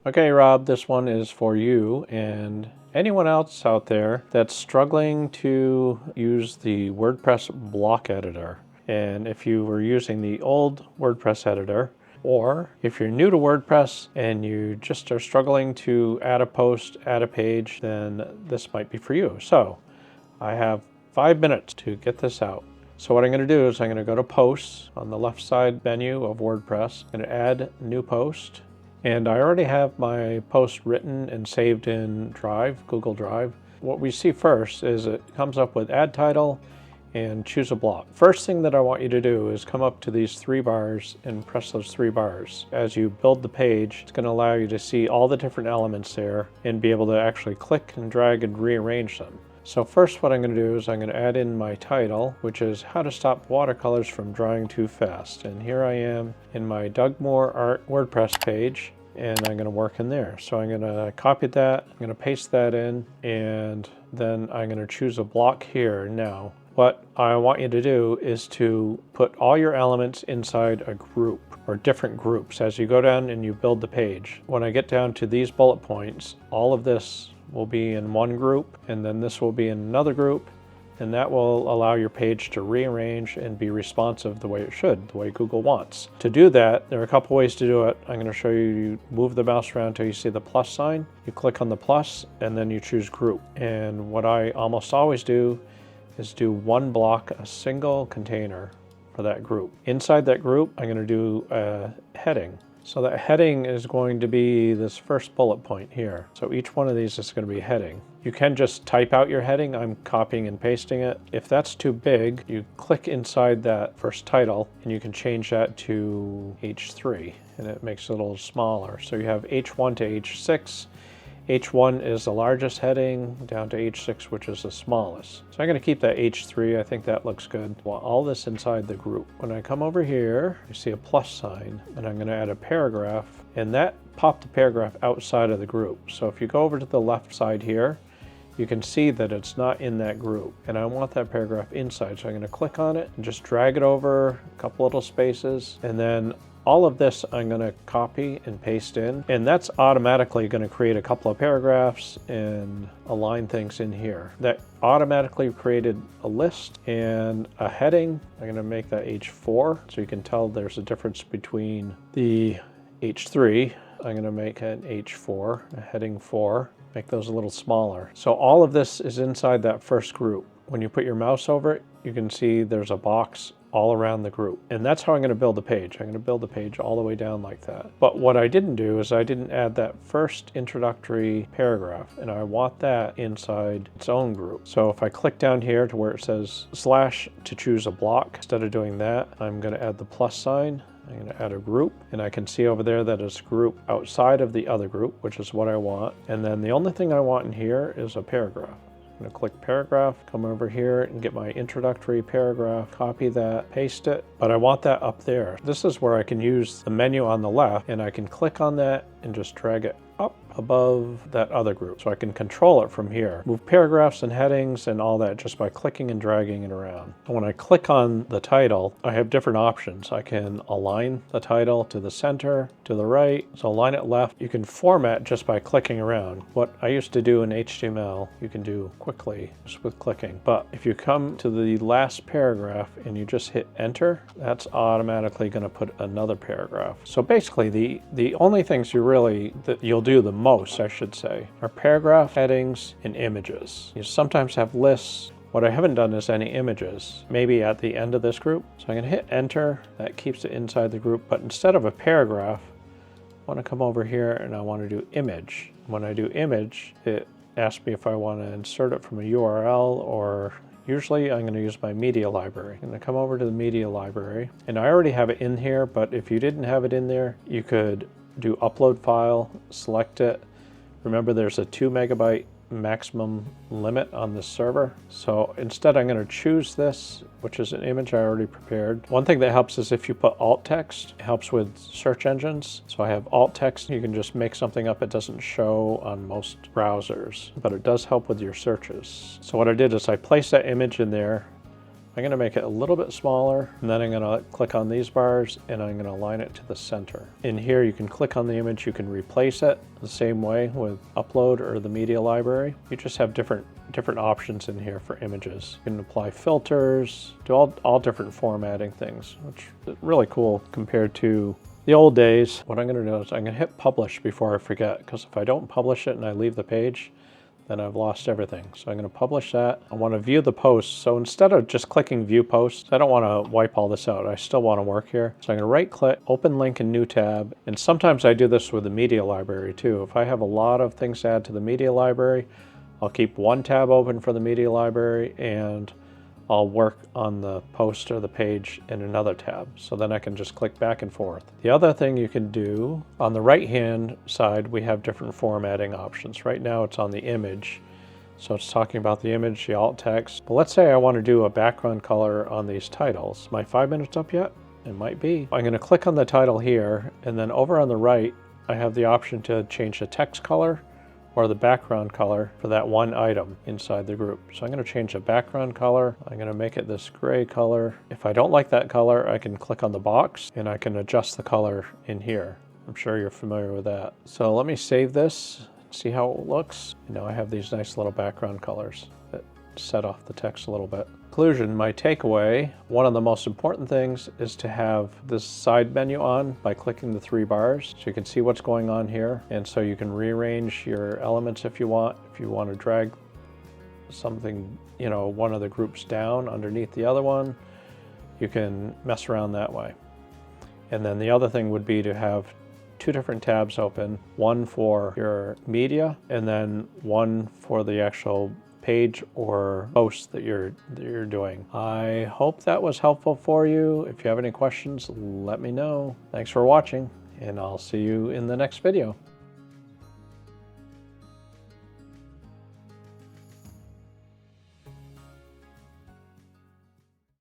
Okay, Rob, this one is for you and anyone else out there that's struggling to use the WordPress Block Editor. And if you were using the old WordPress editor, or if you're new to WordPress and you just are struggling to add a post, add a page, then this might be for you. So I have 5 minutes to get this out. So what I'm going to do is I'm going to go to Posts on the left side menu of WordPress. I'm going to add New Post. And I already have my post written and saved in Drive, Google Drive. What we see first is it comes up with Add Title and Choose a Block. First thing that I want you to do is come up to these 3 bars and press those 3 bars. As you build the page, it's going to allow you to see all the different elements there and be able to actually click and drag and rearrange them. So first what I'm going to do is I'm going to add in my title, which is How to Stop Watercolors from Drying Too Fast. And here I am in my Doug Moore Art WordPress page, and I'm going to work in there. So I'm going to copy that, I'm going to paste that in, and then I'm going to choose a block here. Now, what I want you to do is to put all your elements inside a group or different groups as you go down and you build the page. When I get down to these bullet points, all of this will be in one group, and then this will be in another group, and that will allow your page to rearrange and be responsive the way it should, the way Google wants. To do that, there are a couple ways to do it. I'm going to show you. You move the mouse around until you see the plus sign. You click on the plus, and then you choose group. And what I almost always do is do one block, a single container for that group. Inside that group, I'm going to do a heading. So that heading is going to be this first bullet point here. So each one of these is going to be a heading. You can just type out your heading. I'm copying and pasting it. If that's too big, you click inside that first title and you can change that to H3 and it makes it a little smaller. So you have H1 to H6. H1 is the largest heading down to H6, which is the smallest. So I'm going to keep that H3. I think that looks good. Want all this inside the group. When I come over here, you see a plus sign, and I'm going to add a paragraph, and that popped the paragraph outside of the group. So if you go over to the left side here, you can see that it's not in that group, and I want that paragraph inside. So I'm going to click on it and just drag it over a couple little spaces, and then all of this I'm going to copy and paste in, and that's automatically going to create a couple of paragraphs and align things in here. That automatically created a list and a heading. I'm going to make that H4 so you can tell there's a difference between the H3. I'm going to make an H4, a heading 4, make those a little smaller. So all of this is inside that first group. When you put your mouse over it, you can see there's a box all around the group. And that's how I'm going to build the page. I'm going to build the page all the way down like that. But what I didn't do is I didn't add that first introductory paragraph, and I want that inside its own group. So if I click down here to where it says / to choose a block, instead of doing that, I'm going to add the plus sign. I'm going to add a group, and I can see over there that it's a group outside of the other group, which is what I want. And then the only thing I want in here is a paragraph. I'm going to click paragraph, come over here and get my introductory paragraph, copy that, paste it, but I want that up there. This is where I can use the menu on the left, and I can click on that and just drag it up above that other group. So I can control it from here. Move paragraphs and headings and all that just by clicking and dragging it around. And when I click on the title, I have different options. I can align the title to the center, to the right. So align it left. You can format just by clicking around. What I used to do in HTML, you can do quickly just with clicking. But if you come to the last paragraph and you just hit enter, that's automatically going to put another paragraph. So basically the only things that you'll do the most, I should say, are paragraph, headings, and images. You sometimes have lists. What I haven't done is any images, maybe at the end of this group. So I'm going to hit enter. That keeps it inside the group. But instead of a paragraph, I want to come over here and I want to do image. When I do image, it asks me if I want to insert it from a URL, or usually I'm going to use my media library. I'm going to come over to the media library, and I already have it in here, but if you didn't have it in there, you could do upload file, select it. Remember, there's a 2 megabyte maximum limit on this server. So instead I'm going to choose this, which is an image I already prepared. One thing that helps is if you put alt text, it helps with search engines. So I have alt text. You can just make something up. It doesn't show on most browsers, but it does help with your searches. So what I did is I placed that image in there. I'm going to make it a little bit smaller, and then I'm going to click on these bars and I'm going to align it to the center. In here you can click on the image, you can replace it the same way with upload or the media library. You just have different options in here for images. You can apply filters, do all different formatting things, which is really cool compared to the old days. What I'm going to do is I'm going to hit publish before I forget, because if I don't publish it and I leave the page, then I've lost everything. So I'm going to publish that. I want to view the post. So instead of just clicking view post, I don't want to wipe all this out. I still want to work here. So I'm going to right click, open link in new tab. And sometimes I do this with the media library too. If I have a lot of things to add to the media library, I'll keep one tab open for the media library and I'll work on the post or the page in another tab. So then I can just click back and forth. The other thing you can do, on the right-hand side, we have different formatting options. Right now it's on the image. So it's talking about the image, the alt text. But let's say I want to do a background color on these titles. Am I 5 minutes up yet? It might be. I'm going to click on the title here, and then over on the right, I have the option to change the text color or the background color for that one item inside the group. So I'm going to change the background color. I'm going to make it this gray color. If I don't like that color, I can click on the box and I can adjust the color in here. I'm sure you're familiar with that. So let me save this, see how it looks. Now I have these nice little background colors that set off the text a little bit. Conclusion, my takeaway, one of the most important things is to have this side menu on by clicking the 3 bars so you can see what's going on here, and so you can rearrange your elements if you want. If you want to drag something, one of the groups down underneath the other one, you can mess around that way. And then the other thing would be to have 2 different tabs open, one for your media and then one for the actual page or post that you're doing. I hope that was helpful for you. If you have any questions, let me know. Thanks for watching, and I'll see you in the next video.